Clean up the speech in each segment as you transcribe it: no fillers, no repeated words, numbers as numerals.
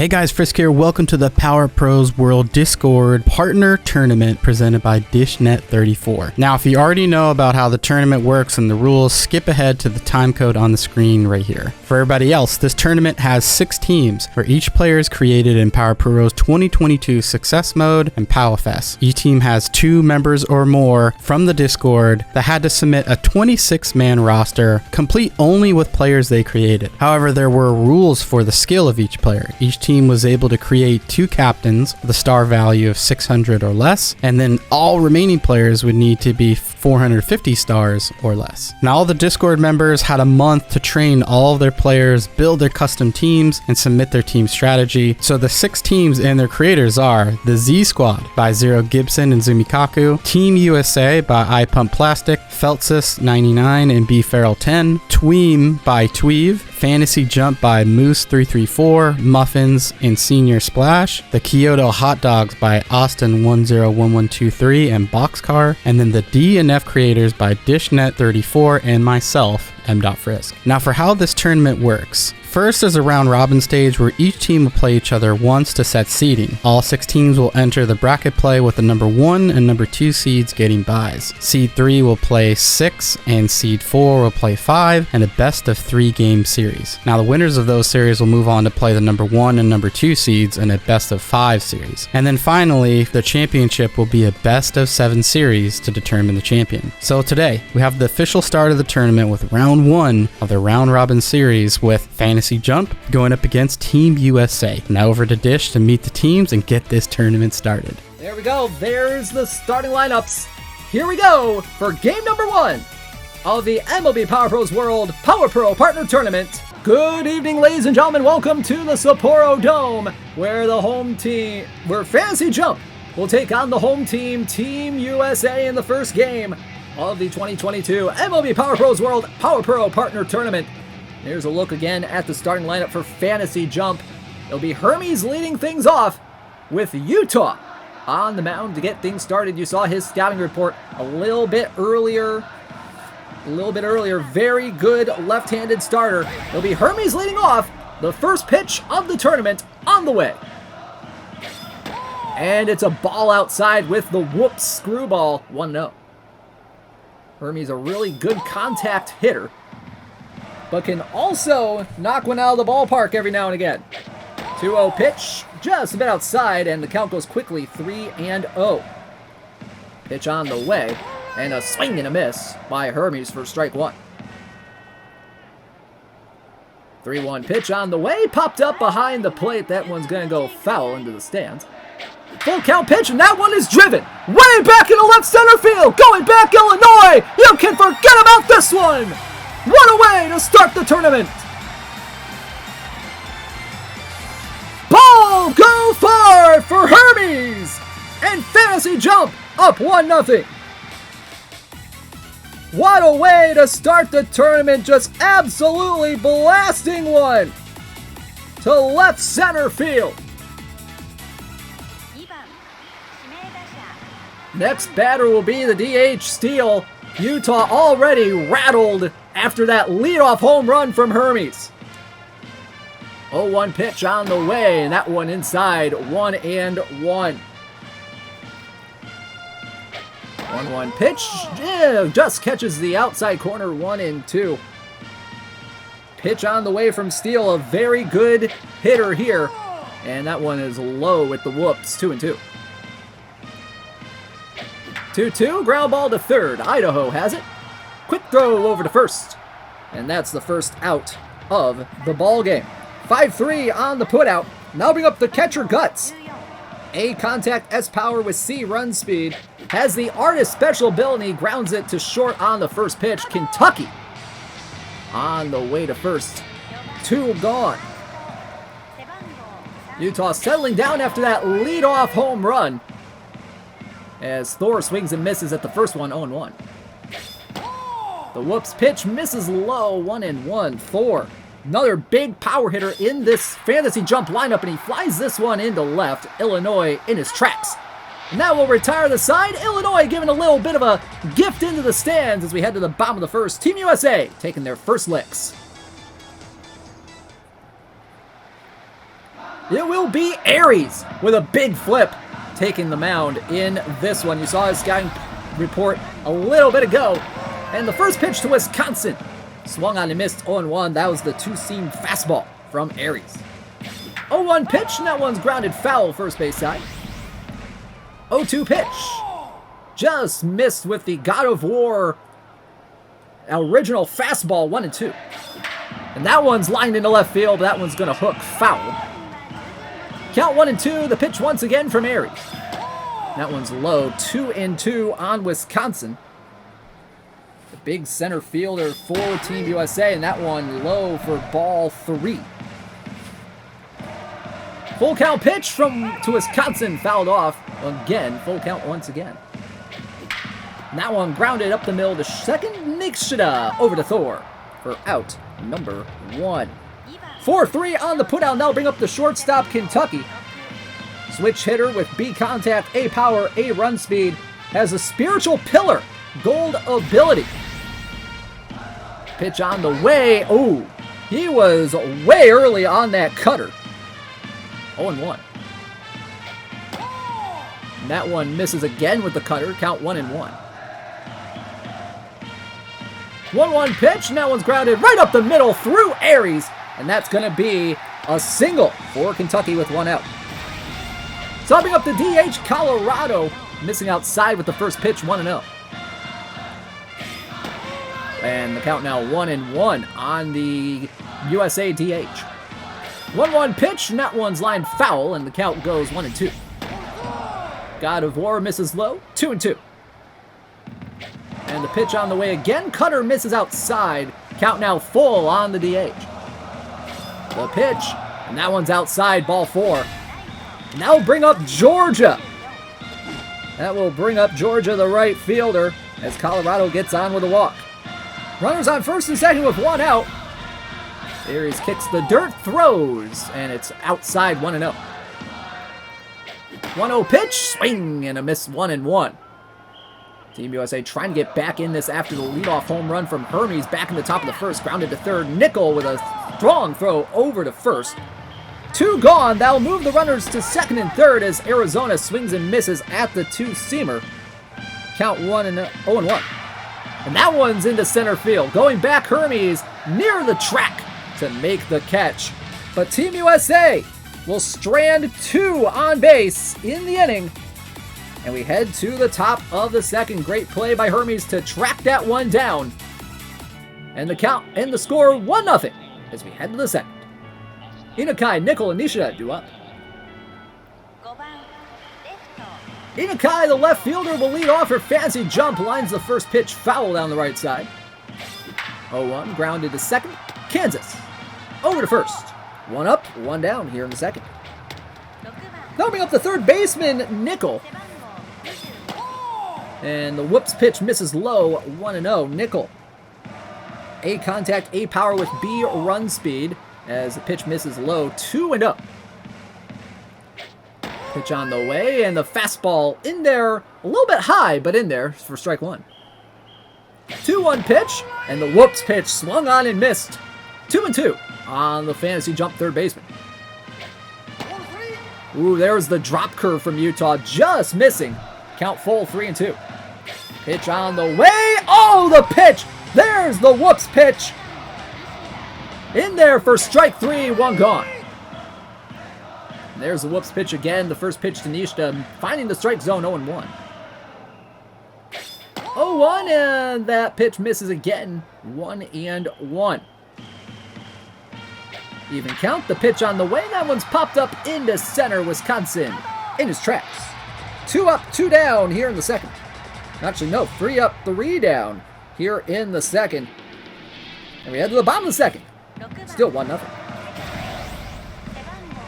Hey guys, Frisk here. Welcome to the Power Pros World Discord Partner Tournament presented by DishNet34. Now, if you already know about how the tournament works and the rules, skip ahead to the time code on the screen right here. For everybody else, this tournament has 6 teams where each player is created in Power Pro's 2022 Success Mode and Pawafes. Each team has 2 members or more from the Discord that had to submit a 26-man roster, complete only with players they created. However, there were rules for the skill of each player. Each team was able to create 2 captains with a star value of 600 or less, and then all remaining players would need to be 450 stars or less. Now, all the Discord members had a month to train all of their players, build their custom teams, and submit their team strategy. So the 6 teams and their creators are the Z Squad by Zero Gibson and Zumikaku, Team USA by iPump Plastic, Feltsis 99 and B Feral 10, Tweem by Tweeve, Fantasy Jump by Moose334, Muffins and Senior Splash, the Kyoto Hot Dogs by Austin101123 and Boxcar, and then the D and F creators by DishNet34 and myself, Emmdotfrisk. Now for how this tournament works. First is a round robin stage where each team will play each other once to set seeding. All 6 teams will enter the bracket play with the number 1 and number 2 seeds getting byes. Seed 3 will play 6 and seed 4 will play 5 and a best of 3 game series. Now the winners of those series will move on to play the number 1 and number 2 seeds in a best of 5 series. And then finally, the championship will be a best of 7 series to determine the champion. So today, we have the official start of the tournament with round 1 of the round robin series with Fantasy Jump going up against Team USA. Now over to Dish to meet the teams and get this tournament started. There we go. There's the starting lineups. Here we go for game number 1 of the MLB Power Pros World Power Pro Partner Tournament. Good evening, ladies and gentlemen. Welcome to the Sapporo Dome, where Fantasy Jump will take on the home team, Team USA, in the first game of the 2022 MLB Power Pros World Power Pro Partner Tournament. Here's a look again at the starting lineup for Fantasy Jump. It'll be Hermes leading things off with Utah on the mound to get things started. You saw his scouting report a little bit earlier. Very good left-handed starter. It'll be Hermes leading off. The first pitch of the tournament on the way. And it's a ball outside with the whoops screwball 1-0. Hermes a really good contact hitter, but can also knock one out of the ballpark every now and again. 2-0 pitch, just a bit outside, and the count goes quickly 3-0. Pitch on the way, and a swing and a miss by Hermes for strike 1. 3-1 pitch on the way, popped up behind the plate. That one's going to go foul into the stands. Full count pitch, and that one is driven way back into left center field. Going back, Illinois. You can forget about this one. What a way to start the tournament! Ball go far for Hermes! And Fantasy Jump up 1-0. What a way to start the tournament, just absolutely blasting one to left center field. Next batter will be the DH Steele. Utah already rattled after that leadoff home run from Hermes. 0-1 pitch on the way, and that one inside, 1-1. 1-1 pitch, just catches the outside corner, 1-2. Pitch on the way from Steele, a very good hitter here, and that one is low with the whoops, 2-2. 2-2, ground ball to third. Idaho has it. Quick throw over to first. And that's the first out of the ball game. 5-3 on the putout. Now bring up the catcher Guts. A contact S power with C run speed. Has the artist special ability. Grounds it to short on the first pitch. Kentucky on the way to first. 2 gone. Utah settling down after that leadoff home run, as Thor swings and misses at the first one, 0-1. The whoops pitch misses low, 1-1. Thor, another big power hitter in this Fantasy Jump lineup, and he flies this one into left. Illinois in his tracks. Now we'll retire the side. Illinois giving a little bit of a gift into the stands as we head to the bottom of the first. Team USA taking their first licks. it will be Aries with a big flip taking the mound in this one. You saw his scouting report a little bit ago. And the first pitch to Wisconsin swung on and missed 0-1. That was the two-seam fastball from Aries. 0-1 pitch, and that one's grounded foul first base side. 0-2 pitch. Just missed with the God of War original fastball, 1-2. And that one's lined into left field. That one's going to hook foul. Count 1-2. The pitch once again from Aries. That one's low. 2-2 on Wisconsin. The big center fielder for Team USA, and that one low for ball 3. Full count pitch to Wisconsin, fouled off again. Full count once again. And that one grounded up the middle to second. Nikshida over to Thor for out number 1. 4-3 on the putout. Now bring up the shortstop, Kentucky. Switch hitter with B contact, A power, A run speed. Has a spiritual pillar, gold ability. Pitch on the way. Oh, he was way early on that cutter. 0-1. And that one misses again with the cutter. Count 1-1. 1-1 pitch, and that one's grounded right up the middle through Aries. And that's going to be a single for Kentucky with 1 out. Subbing up the DH, Colorado, missing outside with the first pitch, 1-0. And the count now 1-1 on the USA DH. 1-1 pitch, and that one's lined foul, and the count goes 1-2. God of War misses low, 2-2. And the pitch on the way again. Cutter misses outside. Count now full on the DH. The pitch, and that one's outside, ball 4. And that will bring up Georgia. That will bring up Georgia, the right fielder, as Colorado gets on with a walk. Runners on first and second with 1 out. Aries kicks the dirt, throws, and it's outside 1-0. 1-0 pitch, swing, and a miss 1-1. Team USA trying to get back in this after the leadoff home run from Hermes back in the top of the first. Grounded to third. Nickel with a strong throw over to first. 2 gone. That'll move the runners to second and third as Arizona swings and misses at the two-seamer. Count 0-1. And that one's into center field. Going back, Hermes near the track to make the catch. But Team USA will strand 2 on base in the inning. And we head to the top of the second. Great play by Hermes to track that one down. And the count and the score 1-0 as we head to the second. Inakai, Nickel, and Nishida do up. Inakai, the left fielder, will lead off her fancy jump. Lines the first pitch foul down the right side. 0-1, grounded to second. Kansas over to first. 1 up, 1 down here in the second. Coming up the third baseman, Nickel. And the whoops pitch misses low, 1-0. Nickel. A contact, A power with B run speed as the pitch misses low, 2-0. Pitch on the way, and the fastball in there, a little bit high, but in there for strike 1. 2-1 pitch, and the whoops pitch swung on and missed. 2-2 on the fantasy jump third baseman. Ooh, there's the drop curve from Utah, just missing. Count full, 3-2. Pitch on the way. Oh, the pitch. There's the whoops pitch. In there for strike 3, 1 gone. And there's the whoops pitch again. The first pitch to Nishida, finding the strike zone, 0-1. 0-1, and that pitch misses again, 1-1. Even count, the pitch on the way. That one's popped up into center, Wisconsin, in his tracks. 2 up, 2 down here in the second. Actually, no, 3 up, 3 down here in the second. And we head to the bottom of the second. Still 1-0.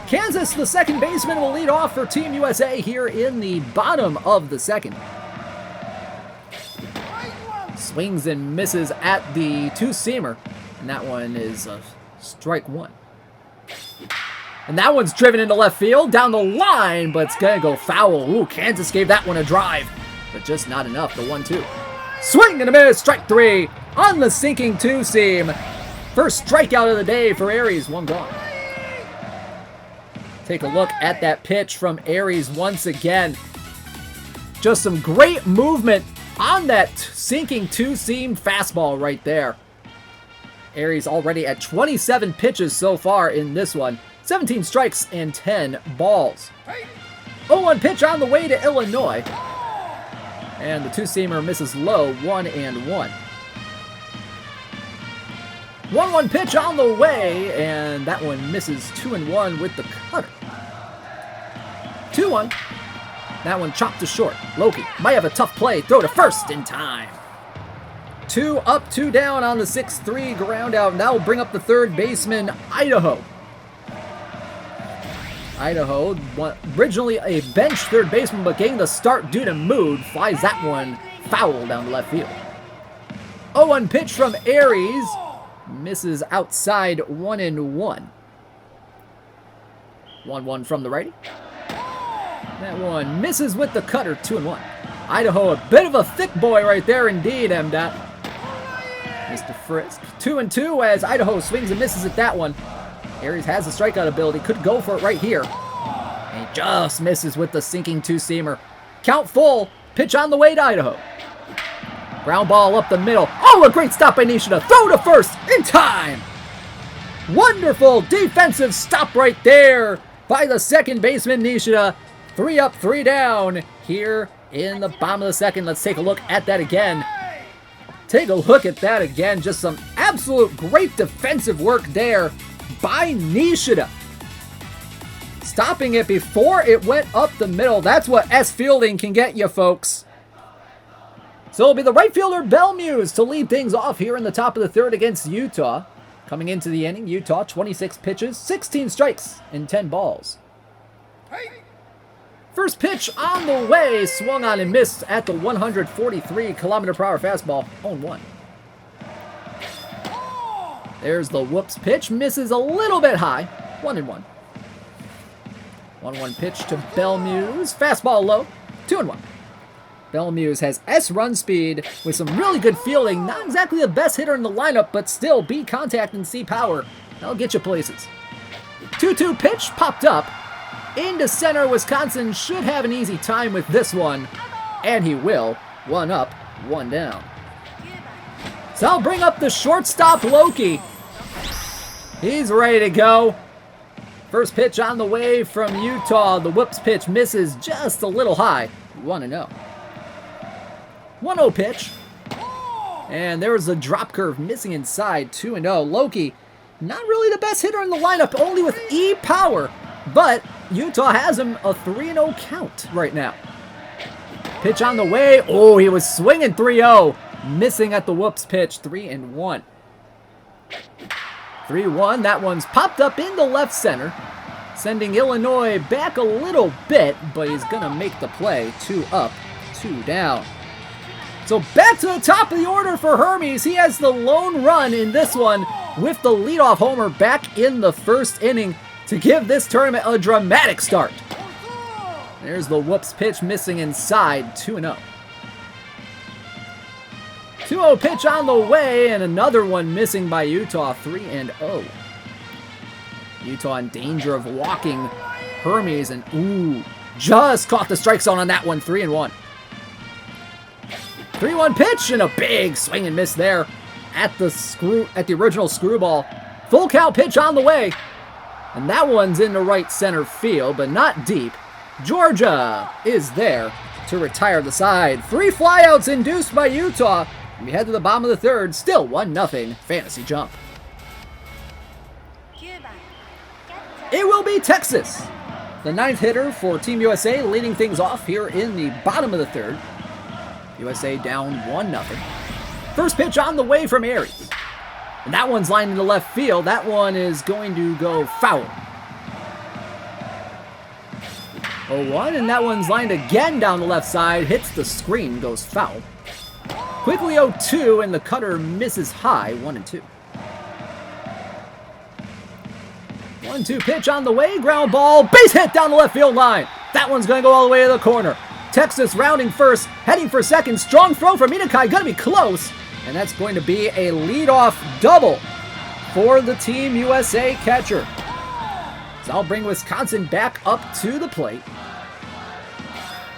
Kansas, the second baseman, will lead off for Team USA here in the bottom of the second. Swings and misses at the two-seamer. And that one is strike 1. And that one's driven into left field, down the line, but it's going to go foul. Ooh, Kansas gave that one a drive, but just not enough, the 1-2. Swing and a miss, strike 3 on the sinking two-seam. First strikeout of the day for Aries, 1 gone. Take a look at that pitch from Aries once again. Just some great movement on that sinking two-seam fastball right there. Aries already at 27 pitches so far in this one. 17 strikes and 10 balls. 0-1 pitch on the way to Illinois. And the two-seamer misses low, 1-1. 1-1 pitch on the way, and that one misses 2-1 with the cutter. 2-1. That one chopped to short. Loki might have a tough play. Throw to first in time. 2 up, 2 down on the 6-3 ground out. Now we'll bring up the third baseman, Idaho. Idaho, originally a bench third baseman, but getting the start due to mood, flies that one foul down the left field. 0-1 pitch from Aries. Misses outside, 1-1. 1-1 from the righty. That one misses with the cutter, 2-1. Idaho, a bit of a thick boy right there indeed, Emmdot. Mr. Frisk. 2-2 as Idaho swings and misses at that one. Aries has the strikeout ability, could go for it right here. And he just misses with the sinking two-seamer. Count full, pitch on the way to Idaho. Ground ball up the middle. Oh, a great stop by Nishida. Throw to first in time. Wonderful defensive stop right there by the second baseman, Nishida. 3 up, 3 down here in the bottom of the second. Let's take a look at that again. Take a look at that again. Just some absolute great defensive work there by Nishida. Stopping it before it went up the middle. That's what S fielding can get you, folks. So it'll be the right fielder, Belmuse, to lead things off here in the top of the third against Utah. Coming into the inning, Utah, 26 pitches, 16 strikes, and 10 balls. First pitch on the way, swung on and missed at the 143-kilometer-per-hour fastball, 0-1. There's the whoops pitch, misses a little bit high, 1-1. 1-1 pitch to Belmuse, fastball low, 2-1. Belmuse has S run speed with some really good fielding. Not exactly the best hitter in the lineup, but still B contact and C power. That'll get you places. 2-2 pitch popped up. Into center, Wisconsin should have an easy time with this one. And he will. 1 up, 1 down. So I'll bring up the shortstop, Loki. He's ready to go. First pitch on the way from Utah. The whoops pitch misses just a little high. 1-0. 1-0 pitch. And there was a drop curve missing inside, 2-0. Loki, not really the best hitter in the lineup, only with E power. But Utah has him a 3-0 count right now. Pitch on the way. Oh, he was swinging 3-0. Missing at the whoops pitch, 3-1. 3-1, that one's popped up into left center. Sending Illinois back a little bit, but he's going to make the play. 2 up, 2 down. So back to the top of the order for Hermes. He has the lone run in this one with the leadoff homer back in the first inning to give this tournament a dramatic start. There's the whoops pitch missing inside, 2-0. 2-0 pitch on the way, and another one missing by Utah, 3-0. Utah in danger of walking Hermes, and just caught the strike zone on that one, 3-1. 3-1 pitch and a big swing and miss there at the original screwball. Full count pitch on the way. And that one's in the right center field, but not deep. Georgia is there to retire the side. 3 flyouts induced by Utah. We head to the bottom of the third. Still 1-0 fantasy jump. It will be Texas, the 9th hitter for Team USA, leading things off here in the bottom of the third. USA down 1-0. First pitch on the way from Aries. And that one's lined into left field. That one is going to go foul. 0-1, and that one's lined again down the left side. Hits the screen, goes foul. Quickly 0-2, and the cutter misses high, 1-2. 1-2 pitch on the way. Ground ball. Base hit down the left field line. That one's going to go all the way to the corner. Texas rounding first, heading for second. Strong throw from Minakai, going to be close. And that's going to be a leadoff double for the Team USA catcher. So I'll bring Wisconsin back up to the plate.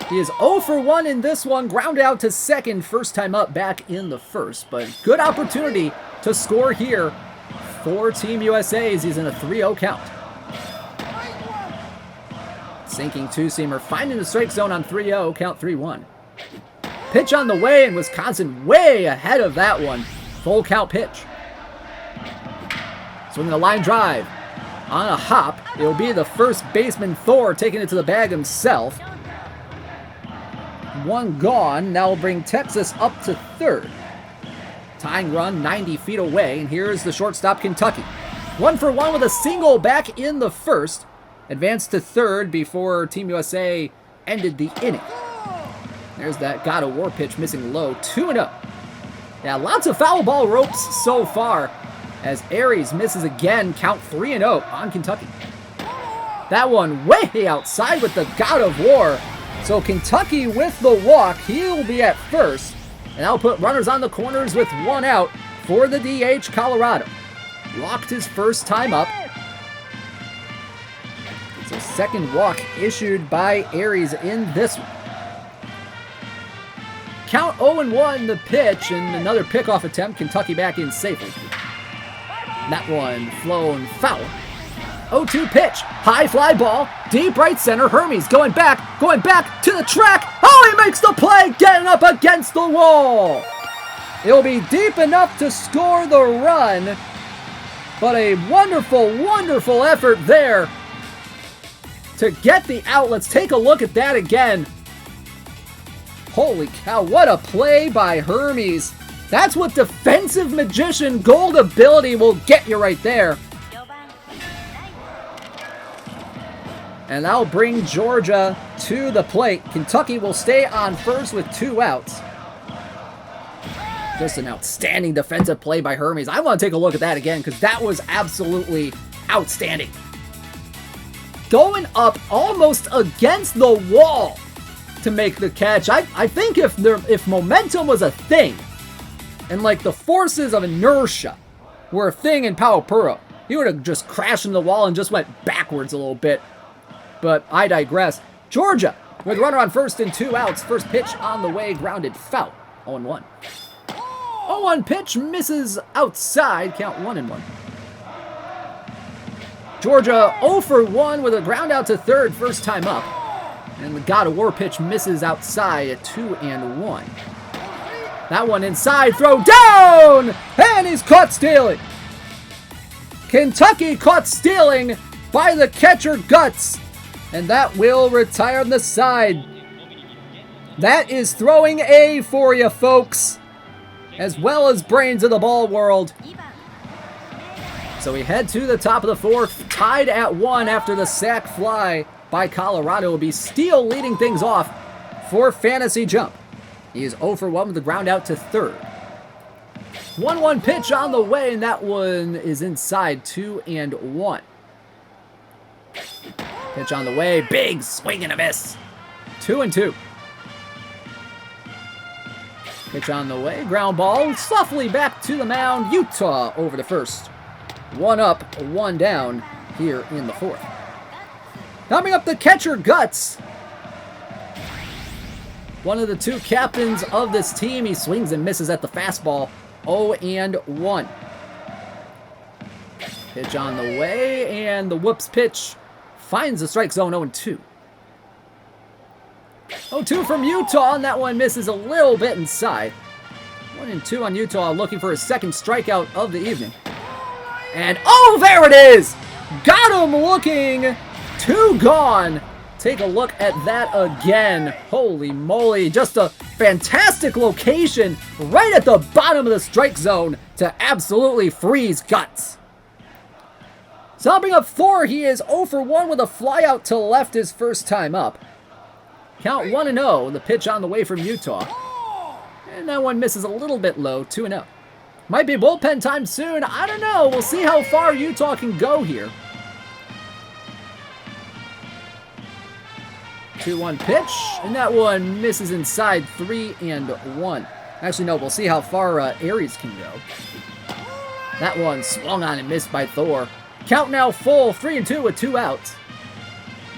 He is 0 for 1 in this one, grounded out to second, first time up back in the first. But good opportunity to score here for Team USA as he's in a 3-0 count. Sinking two-seamer, finding the strike zone on 3-0, count 3-1. Pitch on the way, and Wisconsin way ahead of that one. Full count pitch. Swinging a line drive. On a hop, it'll be the first baseman, Thor, taking it to the bag himself. One gone. Now will bring Texas up to third. Tying run 90 feet away, and here's the shortstop, Kentucky. 1 for 1 with a single back in the first. Advanced to third before Team USA ended the inning. There's that God of War pitch missing low. 2-0. Yeah, lots of foul ball ropes so far as Aries misses again. Count 3-0 on Kentucky. That one way outside with the God of War. So Kentucky with the walk. He'll be at first. And that'll put runners on the corners with 1 out for the DH Colorado. Walked his first time up. It's a second walk issued by Aries in this one. Count 0-1 the pitch, and another pickoff attempt. Kentucky back in safely. That one flown foul. 0-2 pitch. High fly ball. Deep right center. Hermes going back to the track. Oh, he makes the play, getting up against the wall. It'll be deep enough to score the run, but a wonderful, wonderful effort there to get the out. Let's take a look at that again. Holy cow, what a play by Hermes. That's what defensive magician gold ability will get you right there. And that'll bring Georgia to the plate. Kentucky will stay on first with 2 outs. Just an outstanding defensive play by Hermes. I want to take a look at that again because that was absolutely outstanding. Going up almost against the wall to make the catch. I think if momentum was a thing, and like the forces of inertia were a thing in Pawafuru, he would have just crashed into the wall and just went backwards a little bit. But I digress. Georgia with runner on first and 2 outs. First pitch on the way, grounded foul. 0-1. 0-1 pitch misses outside. Count 1-1. Georgia 0 for 1 with a ground out to third. First time up. And the God of War pitch misses outside at 2-1. That one inside, throw down! And he's caught stealing. Kentucky caught stealing by the catcher Guts. And that will retire on the side. That is throwing A for you, folks. As well as brains of the ball world. So we head to the top of the fourth. Tied at 1 after the sac fly by Colorado. Will be Steele leading things off for Fantasy Jump. He is 0 for 1 with the ground out to third. 1-1 pitch on the way, and that one is inside. 2-1. Pitch on the way, big swing and a miss. 2-2. Pitch on the way, ground ball, softly back to the mound. Utah over the first. 1 up, 1 down here in the fourth. Coming up, the catcher Guts. One of the 2 captains of this team. He swings and misses at the fastball. 0-1. Pitch on the way, and the whoops pitch finds the strike zone. 0-2. 0-2 from Utah, and that one misses a little bit inside. 1-2 on Utah, looking for his second strikeout of the evening. And oh, there it is! Got him looking. 2 gone. Take a look at that again. Holy moly, just a fantastic location right at the bottom of the strike zone to absolutely freeze Guts. Stopping up Thor, he is 0 for 1 with a fly out to left his first time up. Count 1-0, the pitch on the way from Utah. And that one misses a little bit low, 2-0. Might be bullpen time soon, I don't know. We'll see how far Utah can go here. 2-1 pitch, and that one misses inside. 3-1. Actually, no, we'll see how far Aries can go. That one swung on and missed by Thor. Count now full, 3-2 with 2 outs.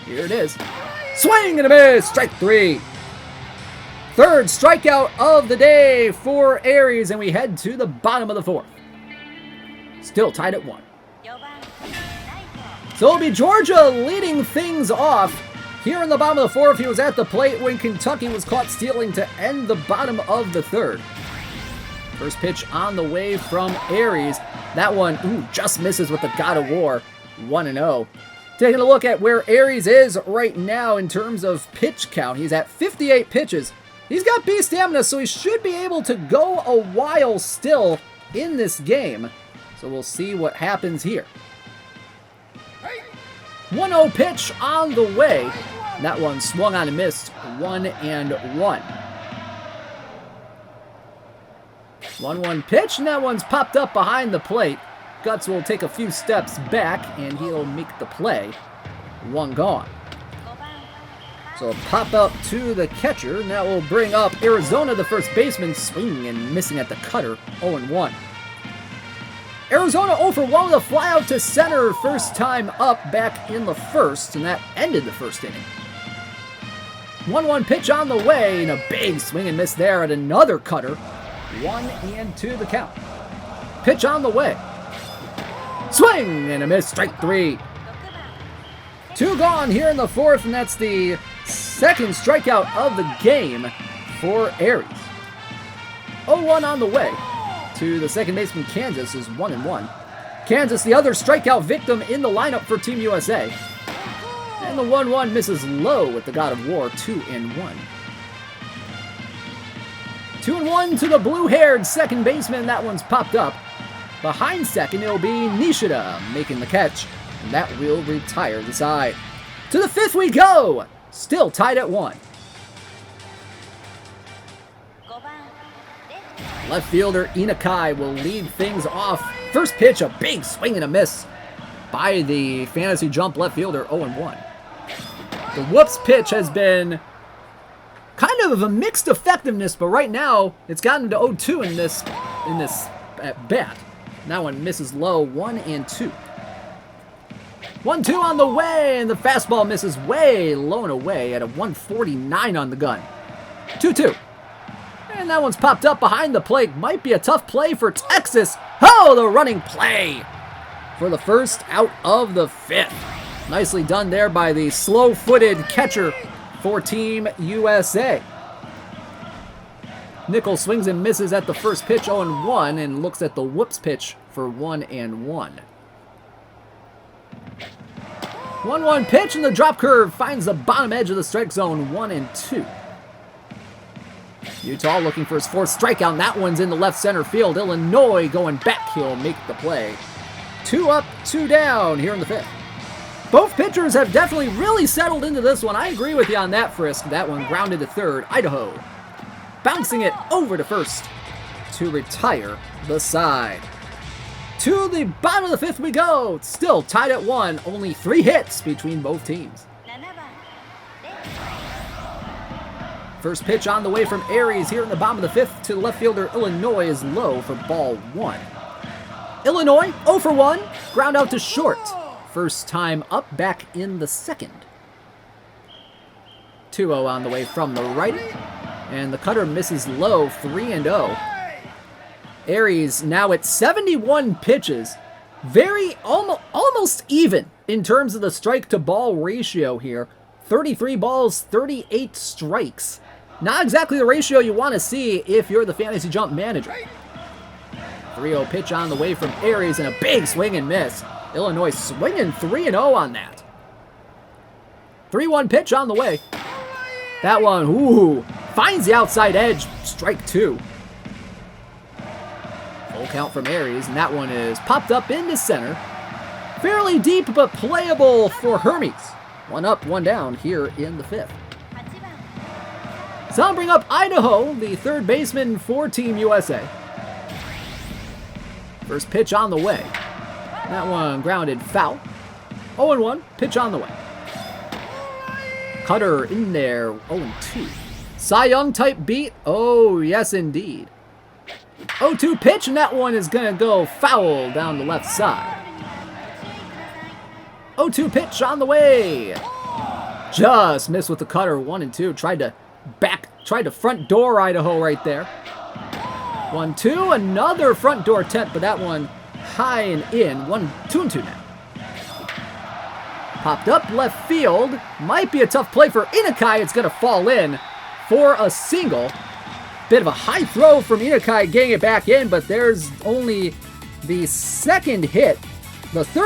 Here it is. Swing and a miss, strike 3. Third strikeout of the day for Aries, and we head to the bottom of the 4th. Still tied at 1. So it'll be Georgia leading things off. Here in the bottom of the 4th, he was at the plate when Kentucky was caught stealing to end the bottom of the 3rd. First pitch on the way from Aries. That one, just misses with the God of War, 1-0. Taking a look at where Aries is right now in terms of pitch count. He's at 58 pitches. He's got B stamina, so he should be able to go a while still in this game. So we'll see what happens here. 1-0 pitch on the way. That one swung on and missed, 1-1. 1-1 pitch, and that one's popped up behind the plate. Guts will take a few steps back, and he'll make the play. 1 gone. So a pop up to the catcher, and that will bring up Arizona, the first baseman, swinging and missing at the cutter, 0-1. Arizona 0 for 1 with a fly out to center, first time up back in the 1st, and that ended the 1st inning. 1-1 pitch on the way, and a big swing and miss there at another cutter. 1-2 the count. Pitch on the way. Swing and a miss, strike 3. 2 gone here in the 4th, and that's the second strikeout of the game for Aries. 0-1 on the way to the second baseman. Kansas is 1-1. Kansas, the other strikeout victim in the lineup for Team USA. And the 1-1 misses low with the God of War, 2-1. 2-1 to the blue-haired second baseman. That one's popped up. Behind second, it'll be Nishida making the catch. And that will retire the side. To the 5th we go! Still tied at 1. Left fielder Inakai will lead things off. First pitch, a big swing and a miss by the fantasy jump left fielder, 0-1. The whoops pitch has been kind of a mixed effectiveness, but right now it's gotten to 0-2 in this at bat. That one misses low, 1-2. 1-2 on the way, and the fastball misses way low and away at a 149 on the gun. 2-2. And that one's popped up behind the plate. Might be a tough play for Texas. Oh, the running play for the first out of the 5th. Nicely done there by the slow-footed catcher for Team USA. Nichols swings and misses at the first pitch, 0-1, and looks at the whoops pitch for 1-1. 1-1 pitch, and the drop curve finds the bottom edge of the strike zone, 1-2. Utah looking for his 4th strikeout, and that one's in the left center field. Illinois going back, he'll make the play. 2 up, 2 down here in the 5th. Both pitchers have definitely really settled into this one. I agree with you on that, Frisk. That one grounded to 3rd. Idaho bouncing it over to 1st to retire the side. To the bottom of the 5th we go. Still tied at 1. Only 3 hits between both teams. First pitch on the way from Aries here in the bottom of the 5th to the left fielder. Illinois is low for ball 1. Illinois 0 for 1. Ground out to short. First time up back in the 2nd. 2-0 on the way from the righty. And the cutter misses low, 3-0. Aries now at 71 pitches. Very almost even in terms of the strike to ball ratio here. 33 balls, 38 strikes. Not exactly the ratio you want to see if you're the Fantasy Jump manager. 3-0 pitch on the way from Aries and a big swing and miss. Illinois swinging 3-0 on that. 3-1 pitch on the way. That one, finds the outside edge. Strike 2. Full count from Aries, and that one is popped up into center. Fairly deep, but playable for Hermes. 1 up, 1 down here in the 5th. So I'll bring up Idaho, the 3rd baseman for Team USA. First pitch on the way. That one grounded foul. 0-1, pitch on the way. Cutter in there, 0-2. Cy Young type beat, oh yes indeed. 0-2 pitch, and that one is going to go foul down the left side. 0-2 pitch on the way. Just missed with the cutter. 1-2. Tried to front door Idaho right there. 1-2. Another front door attempt, but that one high and in. 2-2 now. Popped up left field. Might be a tough play for Inakai. It's going to fall in for a single. Bit of a high throw from Inakai getting it back in, but there's only the third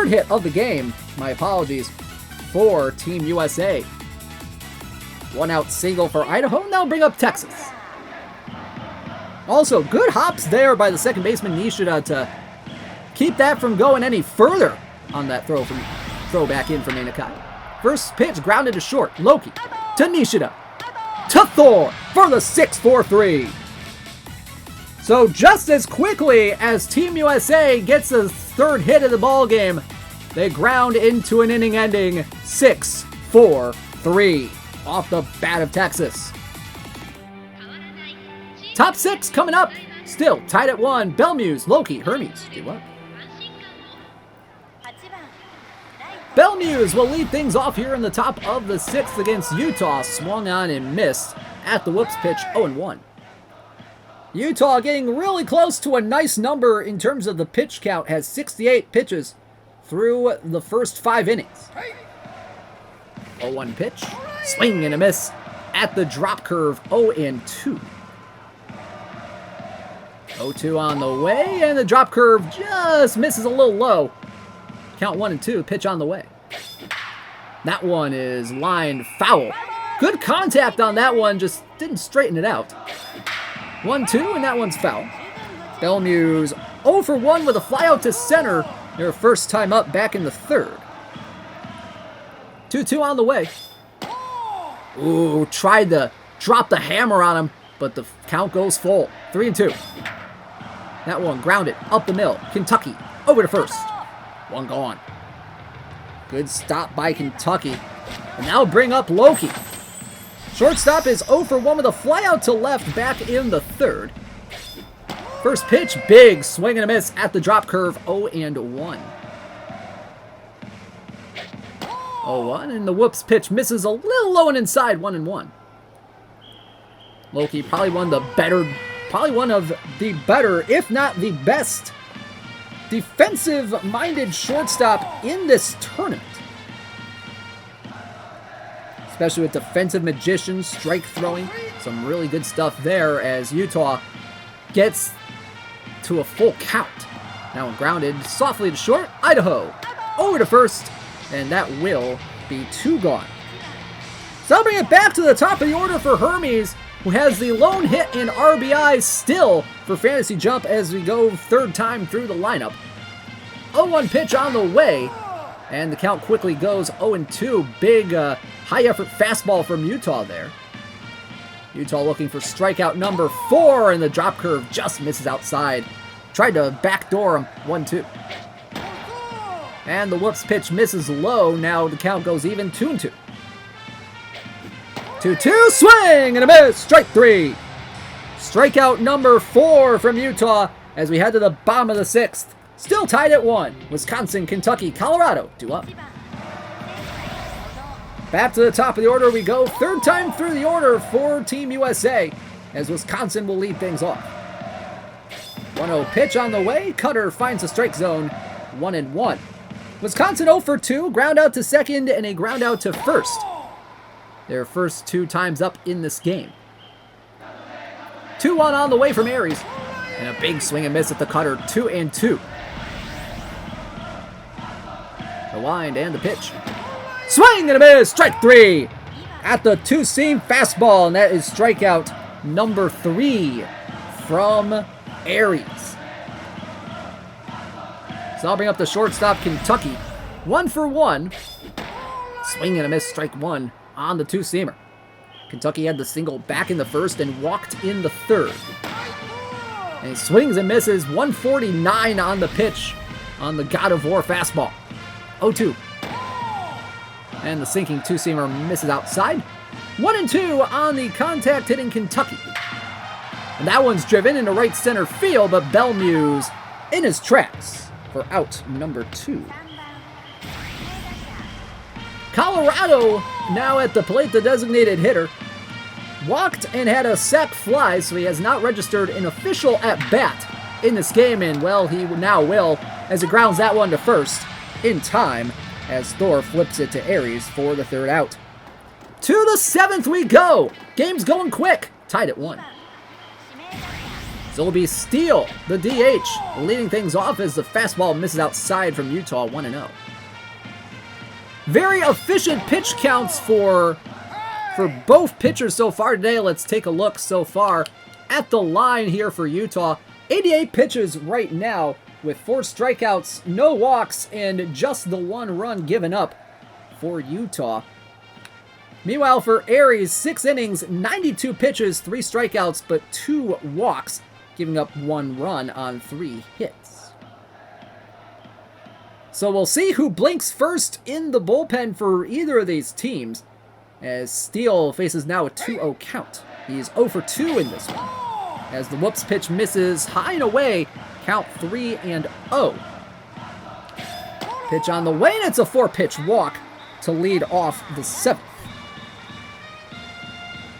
hit of the game. My apologies for Team USA. 1 out single for Idaho. Now bring up Texas. Also, good hops there by the second baseman Nishida to keep that from going any further on that throw back in from Inakai. First pitch grounded to short. Loki to Nishida. To Thor for the 6-4-3. So just as quickly as Team USA gets the third hit of the ball game, they ground into an inning-ending 6-4-3 off the bat of Texas. Top 6 coming up. Still tied at 1. Belmuse, Loki, Hermes. Do what? Belmuse will lead things off here in the top of the 6th against Utah. Swung on and missed at the whoops pitch, 0-1. Utah getting really close to a nice number in terms of the pitch count. Has 68 pitches through the first 5 innings. 0-1 pitch. Swing and a miss at the drop curve, 0-2. 0-2 on the way, and the drop curve just misses a little low. Count 1-2, pitch on the way. That one is lined foul. Good contact on that one, just didn't straighten it out. 1-2, and that one's foul. Belmuse 0 for 1 with a fly out to center. Their first time up back in the 3rd. 2-2 on the way. Ooh, tried to drop the hammer on him, but the count goes full. 3-2. That one grounded up the middle. Kentucky over to first. One gone. Good stop by Kentucky. And now bring up Loki. Shortstop is 0 for 1 with a fly out to left back in the 3rd. First pitch, big swing and a miss at the drop curve, 0-1. 0-1, and the whoops pitch misses a little low and inside, 1-1. Loki probably one of the better, if not the best, defensive-minded shortstop in this tournament. Especially with defensive magician, strike throwing. Some really good stuff there as Utah gets to a full count. Now grounded softly to short. Idaho over to first, and that will be 2 gone. So I'll bring it back to the top of the order for Hermes, who has the lone hit and RBI still for Fantasy Jump as we go 3rd time through the lineup. 0-1 pitch on the way, and the count quickly goes 0-2. Big high-effort fastball from Utah there. Utah looking for strikeout number 4, and the drop curve just misses outside. Tried to backdoor him, 1-2. And the whoops pitch misses low. Now the count goes even, 2-2. 2-2, swing and a miss, strike 3. Strikeout number 4 from Utah as we head to the bottom of the 6th. Still tied at 1. Wisconsin, Kentucky, Colorado, 2 up. Back to the top of the order we go. 3rd time through the order for Team USA as Wisconsin will lead things off. 1-0 pitch on the way. Cutter finds the strike zone. 1-1. Wisconsin 0 for 2. Ground out to second and a ground out to first. Their first 2 times up in this game. 2-1 on the way from Aries. And a big swing and miss at the cutter. 2-2. The wind and the pitch. Swing and a miss, strike 3 at the 2-seam fastball, and that is strikeout number 3 from Aries. So I'll bring up the shortstop, Kentucky. 1 for 1. Swing and a miss, strike 1 on the 2-seamer. Kentucky had the single back in the 1st and walked in the 3rd. And he swings and misses, 149 on the pitch on the God of War fastball. 0-2. And the sinking 2-seamer misses outside. 1-2 on the contact hitting Kentucky. And that one's driven into right center field, but Belmuse in his tracks for out number 2. Colorado now at the plate, the designated hitter. Walked and had a sac fly, so he has not registered an official at-bat in this game, and, well, he now will as he grounds that one to first in time as Thor flips it to Aries for the third out. To the 7th we go. Game's going quick. Tied at 1. So it'll be Steele, the DH, leading things off as the fastball misses outside from Utah, 1-0. Very efficient pitch counts for both pitchers so far today. Let's take a look so far at the line here for Utah. 88 pitches right now with 4 strikeouts, no walks, and just the 1 run given up for Utah. Meanwhile, for Aries, 6 innings, 92 pitches, 3 strikeouts, but 2 walks, giving up 1 run on 3 hits. So we'll see who blinks first in the bullpen for either of these teams, as Steele faces now a 2-0 count. He's 0 for 2 in this one, as the whoops pitch misses high and away, count 3-0. Pitch on the way, and it's a 4-pitch walk to lead off the 7th.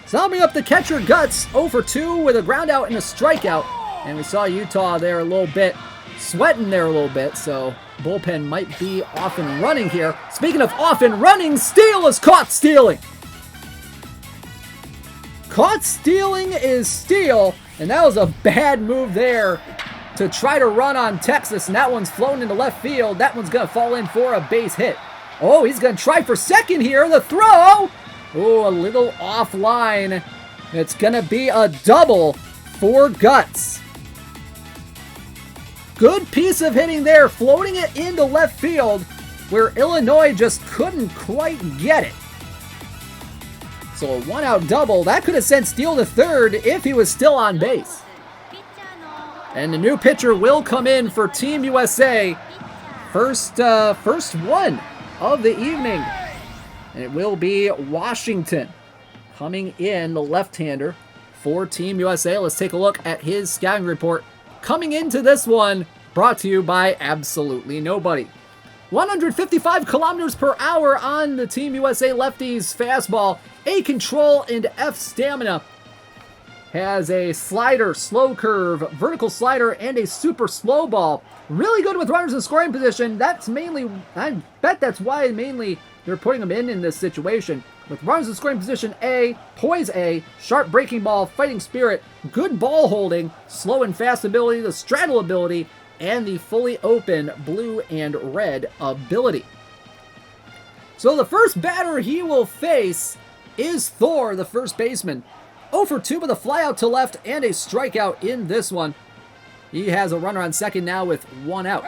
Summing up the catcher, Guts, 0 for 2 with a ground out and a strikeout. And we saw Utah there a little bit, sweating there a little bit, so bullpen might be off and running here. Speaking of off and running, Steele is caught stealing. Caught stealing is Steele, and that was a bad move there to try to run on Texas, and that one's flown into left field. That one's going to fall in for a base hit. Oh, he's going to try for second here. The throw! Oh, a little offline. It's going to be a double for Guts. Good piece of hitting there, floating it into left field, where Illinois just couldn't quite get it. So a 1-out double. That could have sent Steele to third if he was still on base. And the new pitcher will come in for Team USA. First one of the evening. And it will be Washington coming in, the left-hander for Team USA. Let's take a look at his scouting report. Coming into this one, brought to you by absolutely nobody. 155 kilometers per hour on the Team USA lefty's fastball. A control and F stamina. Has a slider, slow curve, vertical slider, and a super slow ball. Really good with runners in scoring position. That's mainly, I bet that's why mainly they're putting him in this situation. With runners in scoring position A, poise A, sharp breaking ball, fighting spirit, good ball holding, slow and fast ability, the straddle ability, and the fully open blue and red ability. So the first batter he will face is Thor, the first baseman. 0 for 2 with a flyout to left and a strikeout in this one. He has a runner on second now with 1 out.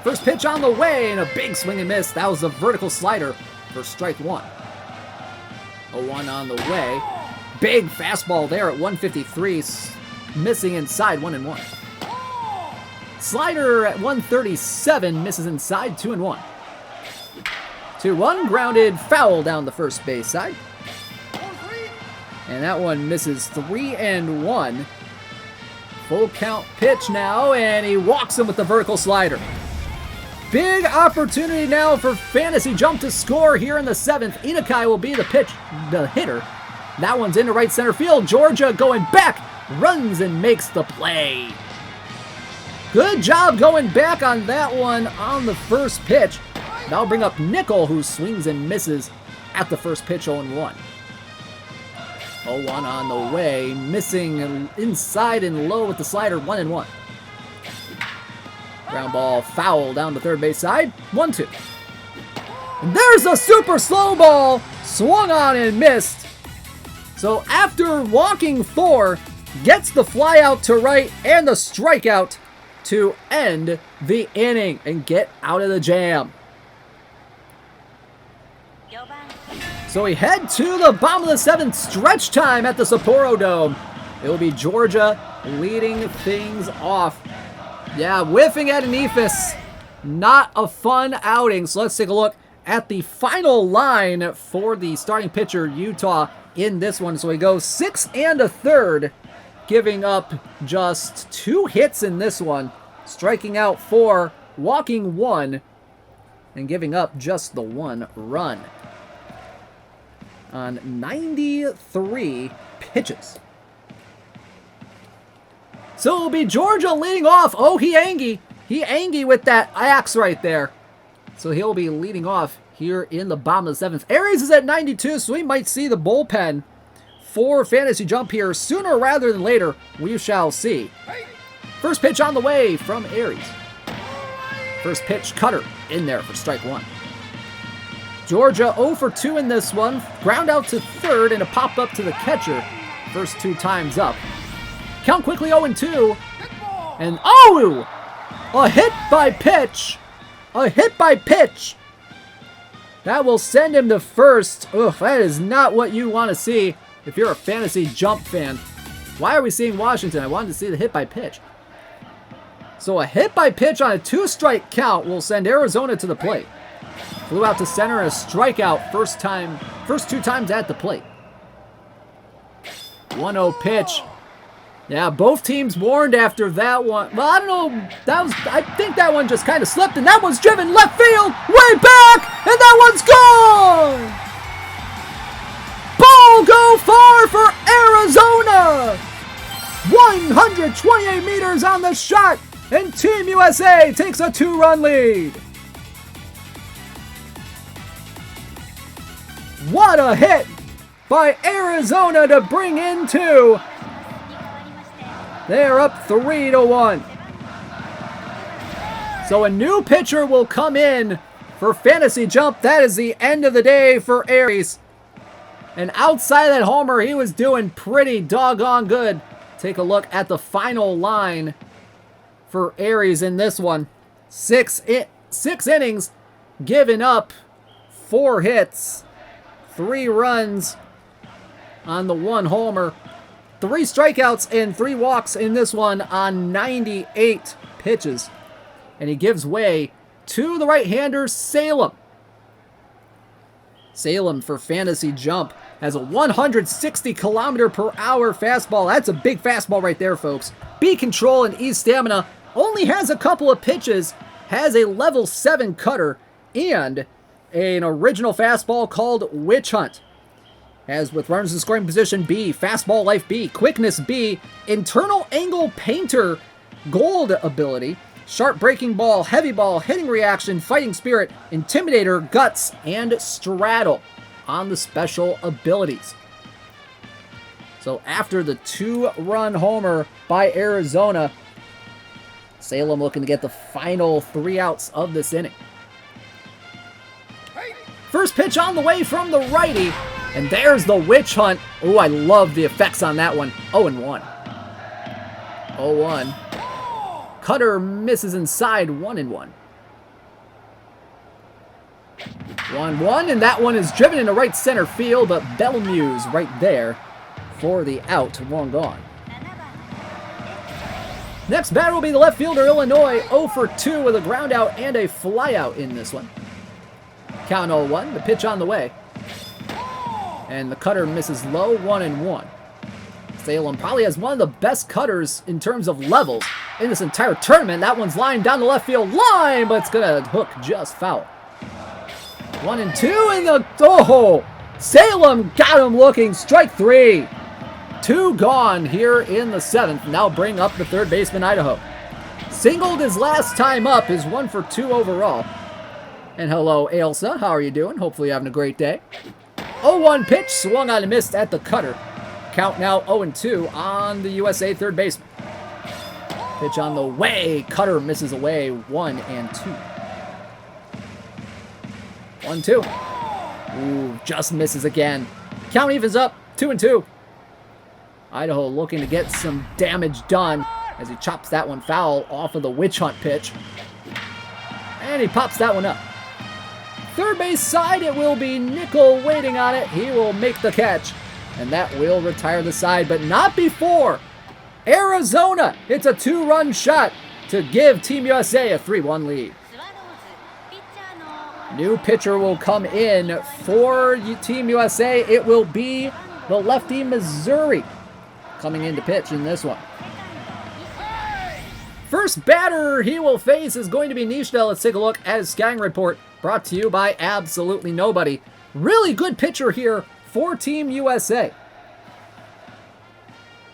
First pitch on the way and a big swing and miss. That was a vertical slider for strike 1. 0-1 on the way. Big fastball there at 153, missing inside, 1-1. Slider at 137, misses inside, 2-1. 2-1, grounded foul down the first base side. And that one misses 3-1. Full count pitch now, and he walks him with the vertical slider. Big opportunity now for Fantasy Jump to score here in the 7th. Inakai will be the hitter. That one's into right center field. Georgia going back, runs and makes the play. Good job going back on that one on the first pitch. That'll bring up Nickel, who swings and misses at the first pitch, 0-1. 0-1 on the way, missing inside and low with the slider, 1-1. Ground ball foul down the third base side, 1-2. And there's a super slow ball, swung on and missed. So after walking Thor, gets the fly out to right and the strikeout to end the inning and get out of the jam. So we head to the bottom of the 7th, stretch time at the Sapporo Dome. It will be Georgia leading things off. Yeah, whiffing at Emmdotfrisk. Not a fun outing. So let's take a look at the final line for the starting pitcher, Utah, in this one. So we go 6 1/3, giving up just 2 hits in this one, striking out 4, walking 1. and giving up just the 1 run on 93 pitches. So it'll be Georgia leading off. Oh, he angry with that axe right there. So he'll be leading off here in the bottom of the 7th. Aries is at 92, so we might see the bullpen for Fantasy Jump here sooner rather than later. We shall see. First pitch on the way from Aries. First pitch, cutter in there for strike 1. Georgia 0 for 2 in this one. Ground out to third and a pop up to the catcher. First 2 times up. Count quickly 0-2. And oh! A hit by pitch. A hit by pitch. That will send him to first. Ugh, that is not what you want to see if you're a Fantasy Jump fan. Why are we seeing Washington? I wanted to see the hit by pitch. So a hit by pitch on a 2-strike count will send Arizona to the plate. Flew out to center and a strikeout first 2 times at the plate. 1-0 pitch. Yeah, both teams warned after that one. Well, I don't know. I think that one just kind of slipped, and that one's driven left field, way back, and that one's gone! Ball go far for Arizona! 128 meters on the shot, and Team USA takes a 2-run lead. What a hit by Arizona to bring in 2. They're up 3-1. So a new pitcher will come in for Fantasy Jump. That is the end of the day for Aries. And outside of that homer, he was doing pretty doggone good. Take a look at the final line for Aries in this one. 6 innings, giving up 4 hits, 3 runs on the 1 homer. 3 strikeouts and 3 walks in this one on 98 pitches. And he gives way to the right-hander, Salem. Salem for Fantasy Jump has a 160-kilometer-per-hour fastball. That's a big fastball right there, folks. B control and E stamina. Only has a couple of pitches. Has a level 7 cutter and an original fastball called Witch Hunt. As with runners in scoring position, B, fastball life B, quickness B, internal angle painter, gold ability, sharp breaking ball, heavy ball, hitting reaction, fighting spirit, intimidator, guts, and straddle on the special abilities. So after the 2-run homer by Arizona, Salem looking to get the final 3 outs of this inning. First pitch on the way from the righty. And there's the Witch Hunt. Oh, I love the effects on that one. 0-1. 0-1. Cutter misses inside. 1-1. 1-1, and that one is driven into right center field, but Bellemue's right there for the out. Long gone. Next batter will be the left fielder, Illinois. 0 for 2 with a ground out and a flyout in this one. Count 0-1. The pitch on the way. And the cutter misses low, 1-1. Salem probably has one of the best cutters in terms of levels in this entire tournament. That one's lined down the left field line, but it's going to hook just foul. 1-2, and the Salem got him looking. Strike 3. 2 gone here in the 7th. Now bring up the third baseman, Idaho. Singled his last time up, is 1 for 2 overall. And hello, Ailsa. How are you doing? Hopefully you're having a great day. 0-1 pitch, swung on and missed at the cutter. Count now 0-2 on the USA third baseman. Pitch on the way, cutter misses away, 1-2. 1-2. Ooh, just misses again. Count evens up, 2-2. Idaho looking to get some damage done as he chops that one foul off of the Witch Hunt pitch. And he pops that one up. Third base side, it will be Nickel waiting on it. He will make the catch, and that will retire the side, but not before Arizona hits a 2-run shot to give Team USA a 3-1 lead. New pitcher will come in for Team USA. It will be the lefty Missouri coming in to pitch in this one. First batter he will face is going to be Nishdell. Let's take a look at his scouting report. brought to you by absolutely nobody. Really good pitcher here for Team USA.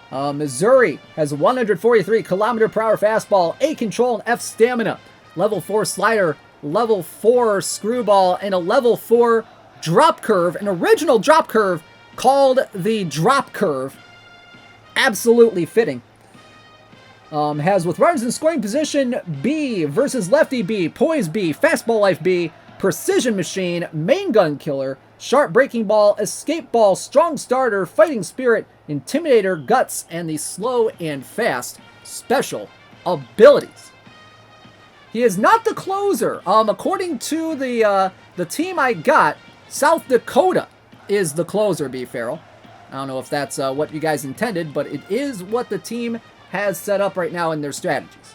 Missouri has a 143-kilometer-per-hour fastball, A control, and F stamina. Level 4 slider, level 4 screwball, and a level 4 drop curve. An original drop curve called the drop curve. Absolutely fitting. Has with runners in scoring position B versus lefty B, poise B, fastball life B, precision machine, main gun killer, sharp breaking ball, escape ball, strong starter, fighting spirit, intimidator, guts, and the slow and fast special abilities. He is not the closer. According to the team I got, South Dakota is the closer, B. Farrell. I don't know if that's what you guys intended, but it is what the team has set up right now in their strategies.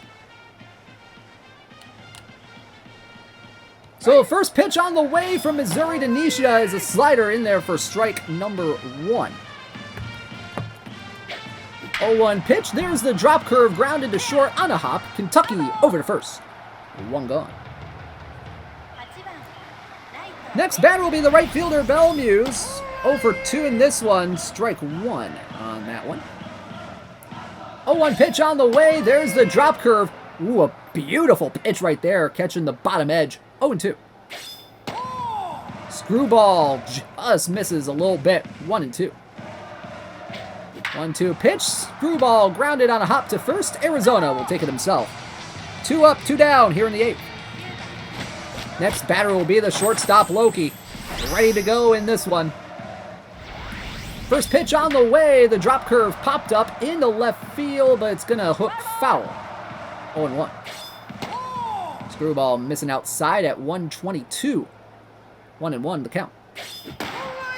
So first pitch on the way from Missouri to Nisha is a slider in there for strike number 1. 0-1 pitch. There's the drop curve, grounded to short on a hop. Kentucky over to first. 1 gone. Next batter will be the right fielder, Belmuse. 0 for 2 in this one. Strike 1 on that one. 0-1 pitch on the way. There's the drop curve. Ooh, a beautiful pitch right there, catching the bottom edge. 0-2. Screwball just misses a little bit. 1-2. 1-2 pitch. Screwball grounded on a hop to first. Arizona will take it himself. 2 up, 2 down here in the 8th. Next batter will be the shortstop, Loki. Ready to go in this one. First pitch on the way. The drop curve popped up into left field, but it's going to hook foul. 0-1. Screwball missing outside at 122. 1-1 the count.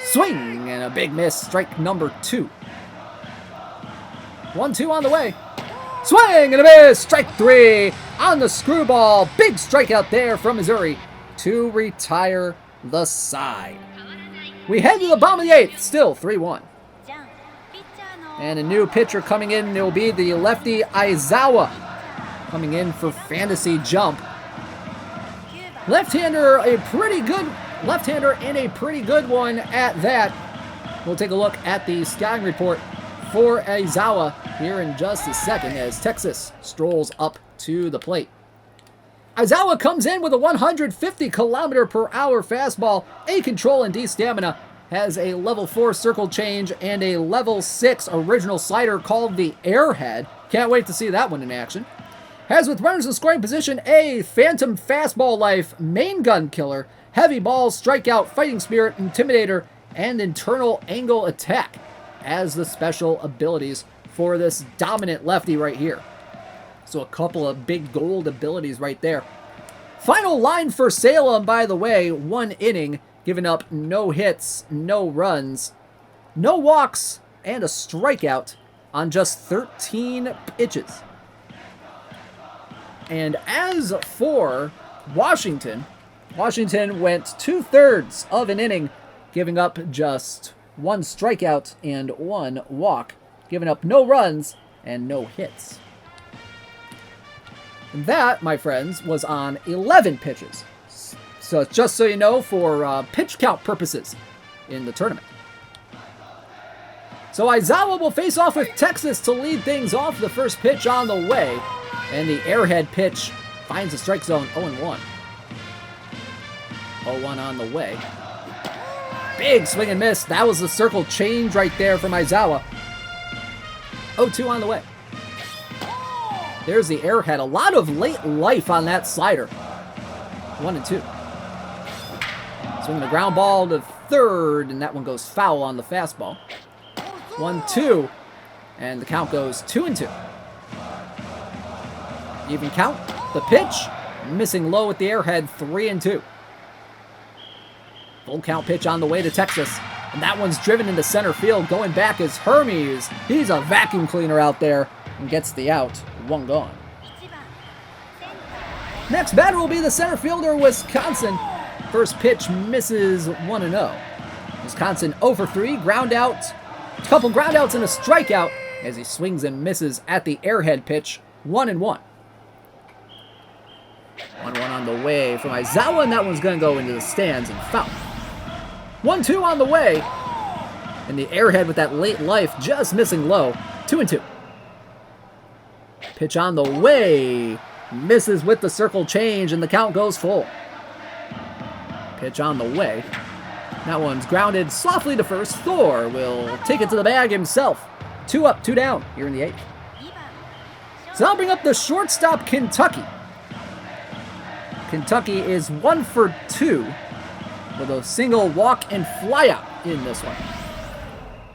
Swing and a big miss. Strike number 2. 1-2 on the way. Swing and a miss. Strike 3 on the screwball. Big strikeout there from Missouri to retire the side. We head to the bottom of the 8th. Still 3-1. And a new pitcher coming in. It will be the lefty Aizawa coming in for fantasy jump. Left-hander, a pretty good left-hander, and a pretty good one at that. We'll take a look at the scouting report for Aizawa here in just a second as Texas strolls up to the plate. Aizawa comes in with a 150-kilometer-per-hour fastball, A control, and D stamina. Has a level 4 circle change and a level 6 original slider called the Airhead. Can't wait to see that one in action. Has with runners in scoring position A, phantom fastball life, main gun killer, heavy ball, strikeout, fighting spirit, intimidator, and internal angle attack as the special abilities for this dominant lefty right here. So a couple of big gold abilities right there. Final line for Salem, by the way, 1 inning, giving up no hits, no runs, no walks, and a strikeout on just 13 pitches. And as for Washington, Washington went 2/3 of an inning, giving up just 1 strikeout and 1 walk, giving up no runs and no hits. And that, my friends, was on 11 pitches. So just so you know, for pitch count purposes in the tournament. So Aizawa will face off with Texas to lead things off. The first pitch on the way. And the airhead pitch finds the strike zone. 0-1. 0-1 on the way. Big swing and miss. That was the circle change right there from Aizawa. 0-2 on the way. There's the airhead. A lot of late life on that slider. 1-2. Swinging the ground ball to third, and that one goes foul on the fastball. 1-2, and the count goes 2-2. Even count. The pitch, missing low with the airhead, 3-2. Full count pitch on the way to Texas, and that one's driven into center field. Going back is Hermes. He's a vacuum cleaner out there and gets the out. 1 gone. Next batter will be the center fielder, Wisconsin. First pitch misses 1-0. Wisconsin 0 for 3, ground out. A couple ground outs and a strikeout as he swings and misses at the airhead pitch. 1-1. 1-1 on on the way from Aizawa, and that one's going to go into the stands and foul. 1-2 on the way. And the airhead with that late life just missing low. 2-2. Pitch on the way. Misses with the circle change, and the count goes full. Pitch on the way. That one's grounded softly to first. Thor will take it to the bag himself. 2 up, 2 down here in the 8th. So that'll bring up the shortstop, Kentucky. Kentucky is 1 for 2 with a single walk and flyout in this one.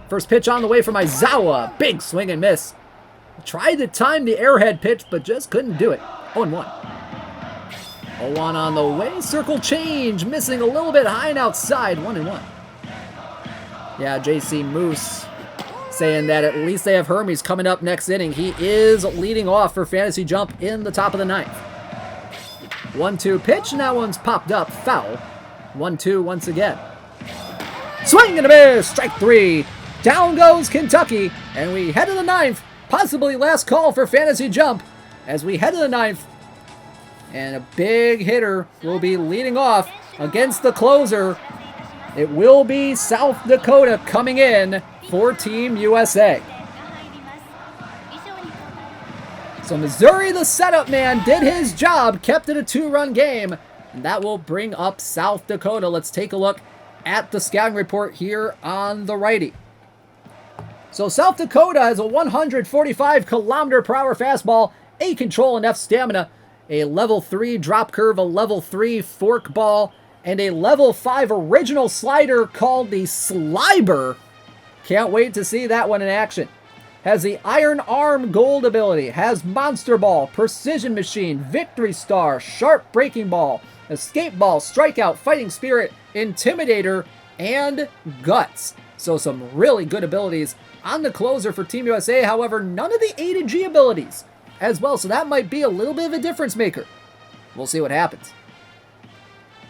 First pitch on the way from Aizawa. Big swing and miss. Tried to time the airhead pitch, but just couldn't do it. 0-1. 0-1 on the way. Circle change. Missing a little bit high and outside. 1-1. Yeah, JC Moose saying that at least they have Hermes coming up next inning. He is leading off for Fantasy Jump in the top of the 9th. 1-2 pitch, and that one's popped up. Foul. 1-2 once again. Swing and a miss. Strike 3. Down goes Kentucky, and we head to the 9th. Possibly last call for Fantasy Jump as we head to the 9th. And a big hitter will be leading off against the closer. It will be South Dakota coming in for Team USA. So Missouri, the setup man, did his job, kept it a 2-run game, and that will bring up South Dakota. Let's take a look at the scouting report here on the righty. So South Dakota has a 145-kilometer-per-hour fastball, A control and F stamina, a level 3 drop curve, a level 3 fork ball, and a level 5 original slider called the Sliber. Can't wait to see that one in action. Has the Iron Arm Gold ability, has Monster Ball, Precision Machine, Victory Star, Sharp Breaking Ball, Escape Ball, Strikeout, Fighting Spirit, Intimidator, and Guts. So some really good abilities on the closer for Team USA. However, none of the A to G abilities as well. So that might be a little bit of a difference maker. We'll see what happens.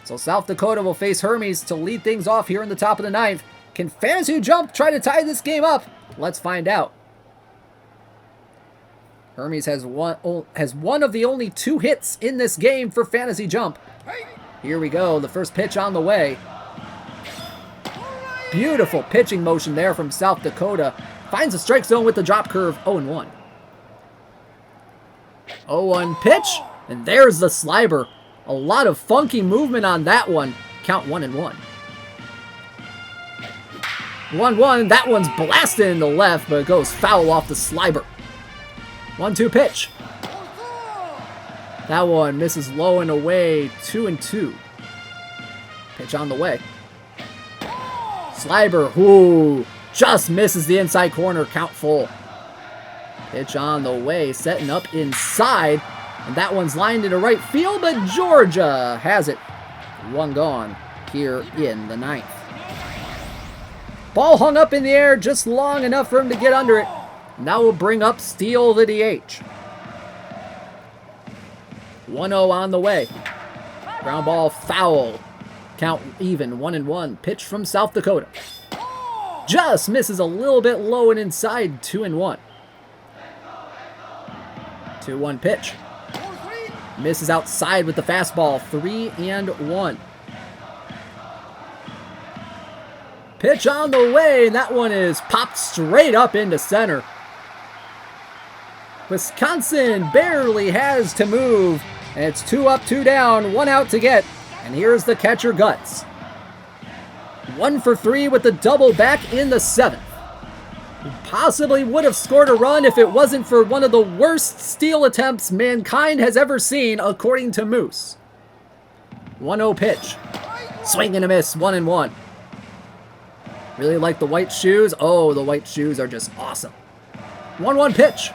So South Dakota will face Hermes to lead things off here in the top of the 9th. Can Fantasy Jump try to tie this game up? Let's find out. Hermes has one of the only 2 hits in this game for Fantasy Jump. Here we go. The first pitch on the way. Beautiful pitching motion there from South Dakota. Finds the strike zone with the drop curve. 0-1. 0-1 pitch. And there's the Sliber. A lot of funky movement on that one. Count 1-1. 1-1. That one's blasted in the left, but it goes foul off the Sliber. 1-2 pitch. That one misses low and away. 2-2. Pitch on the way. Sliber, ooh, just misses the inside corner. Count full. Pitch on the way, setting up inside. And that one's lined into right field, but Georgia has it. 1 gone here in the 9th. Ball hung up in the air just long enough for him to get under it. Now we'll bring up Steele the DH. 1-0 on the way. Ground ball foul. Count even, 1-1. Pitch from South Dakota. Just misses a little bit low and inside, 2-1. 2-1 pitch. Misses outside with the fastball, 3-1. Pitch on the way, and that one is popped straight up into center. Wisconsin barely has to move, and it's 2 up, 2 down, 1 out to get. And here's the catcher, Guts. 1 for 3 with the double back in the 7th. He possibly would have scored a run if it wasn't for one of the worst steal attempts mankind has ever seen, according to Moose. 1-0 pitch. Swing and a miss, 1-1. Really like the white shoes. Oh, the white shoes are just awesome. 1-1 pitch.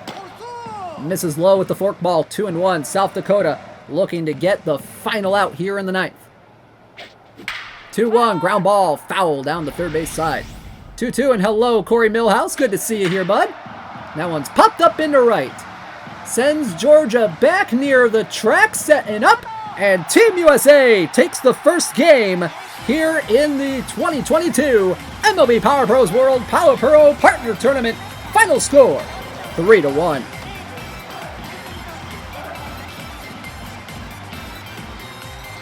Misses low with the fork ball, 2-1. South Dakota looking to get the final out here in the 9th. 2-1, ground ball, foul down the third base side. 2-2, and hello, Corey Millhouse. Good to see you here, bud. That one's popped up into right. Sends Georgia back near the track, setting up, and Team USA takes the first game here in the 2022 MLB Power Pros World Power Pro Partner Tournament. Final score, 3-1.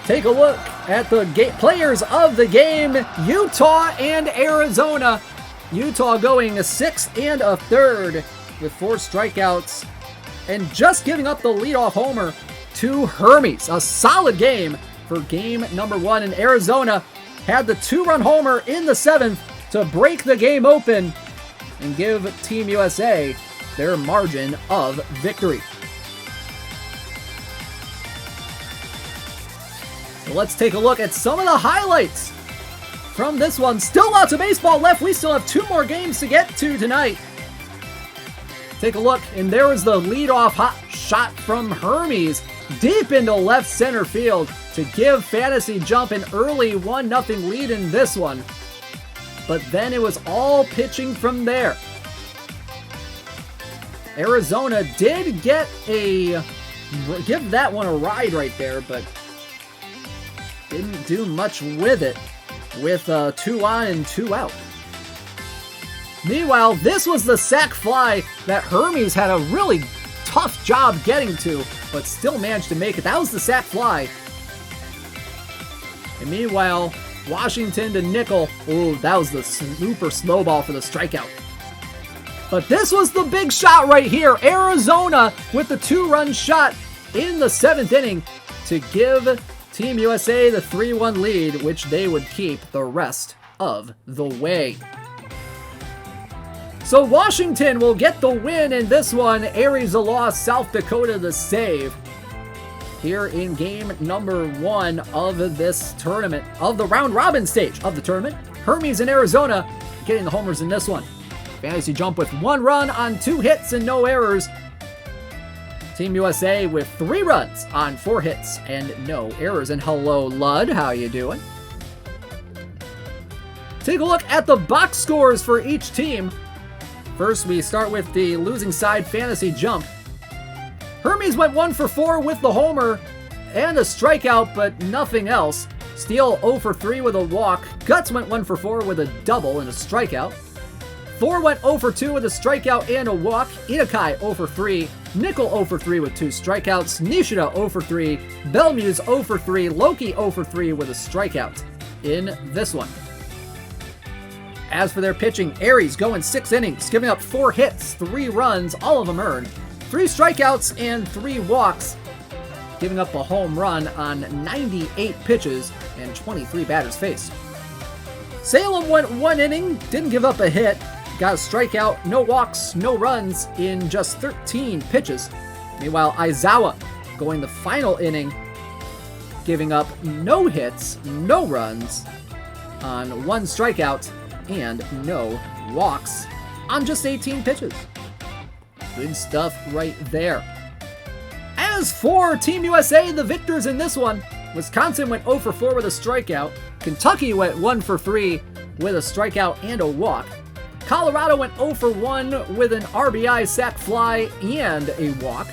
take a look at the players of the game. Utah and Arizona. Utah going a 6 and a third with 4 strikeouts and just giving up the leadoff homer to Hermes. A solid game for game number 1. And Arizona had the 2-run homer in the 7th to break the game open and give Team USA their margin of victory. So let's take a look at some of the highlights from this one. Still lots of baseball left. We still have 2 more games to get to tonight. Take a look, and there is the leadoff hot shot from Hermes deep into left center field to give Fantasy Jump an early 1-0 lead in this one. But then it was all pitching from there. Arizona did give that one a ride right there, but didn't do much with it with 2 on and 2 out. Meanwhile, this was the sac fly that Hermes had a really tough job getting to, but still managed to make it. That was the sac fly. And meanwhile, Washington to Nickel. Ooh, that was the super slow ball for the strikeout. But this was the big shot right here. Arizona with the 2-run shot in the 7th inning to give Team USA the 3-1 lead, which they would keep the rest of the way. So Washington will get the win in this one. Aries a loss, South Dakota the save. Here in game number 1 of this tournament, of the round robin stage of the tournament. Hermes and Arizona getting the homers in this one. Fantasy Jump with 1 run on 2 hits and no errors. Team USA with 3 runs on 4 hits and no errors. And hello, Lud, how you doing? Take a look at the box scores for each team. First, we start with the losing side, Fantasy Jump. Hermes went 1 for 4 with the homer and a strikeout, but nothing else. Steele 0 for 3 with a walk. Guts went 1 for 4 with a double and a strikeout. Thor went 0 for 2 with a strikeout and a walk. Inakai 0 for 3. Nickel 0 for 3 with 2 strikeouts. Nishida 0 for 3. Belmuse 0 for 3. Loki 0 for 3 with a strikeout in this one. As for their pitching, Aries going 6 innings, giving up 4 hits, 3 runs, all of them earned, 3 strikeouts and 3 walks, giving up a home run on 98 pitches and 23 batters faced. Salem went 1 inning, didn't give up a hit, got a strikeout, no walks, no runs in just 13 pitches. Meanwhile, Aizawa going the final inning, giving up no hits, no runs on 1 strikeout, and no walks on just 18 pitches. Good stuff right there. As for Team USA, the victors in this one, Wisconsin went 0 for 4 with a strikeout. Kentucky went 1 for 3 with a strikeout and a walk. Colorado went 0 for 1 with an RBI sac fly and a walk.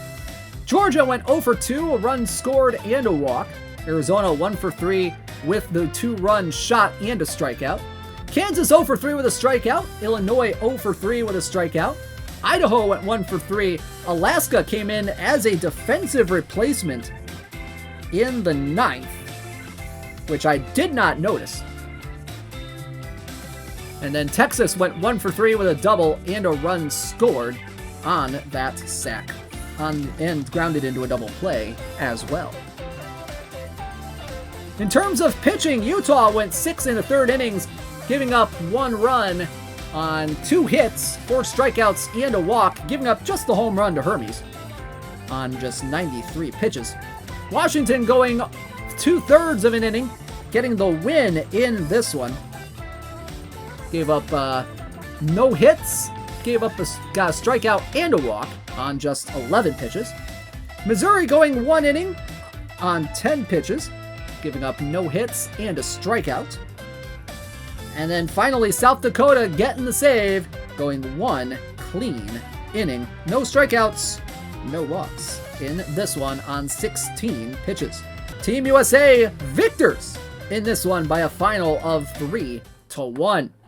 Georgia went 0 for 2, a run scored and a walk. Arizona 1 for 3 with the 2-run shot and a strikeout. Kansas 0 for 3 with a strikeout. Illinois 0 for 3 with a strikeout. Idaho went 1 for 3. Alaska came in as a defensive replacement in the 9th, which I did not notice. And then Texas went 1 for 3 with a double and a run scored on that sac, and grounded into a double play as well. In terms of pitching, Utah went 6 1/3 innings, giving up 1 run on 2 hits, 4 strikeouts, and a walk, giving up just the home run to Hermes on just 93 pitches. Washington going 2/3 of an inning, getting the win in this one. Gave up no hits, got a strikeout and a walk on just 11 pitches. Missouri going 1 inning on 10 pitches, giving up no hits and a strikeout. And then finally, South Dakota getting the save, going 1 clean inning. No strikeouts, no walks in this one on 16 pitches. Team USA victors in this one by a final of 3-1.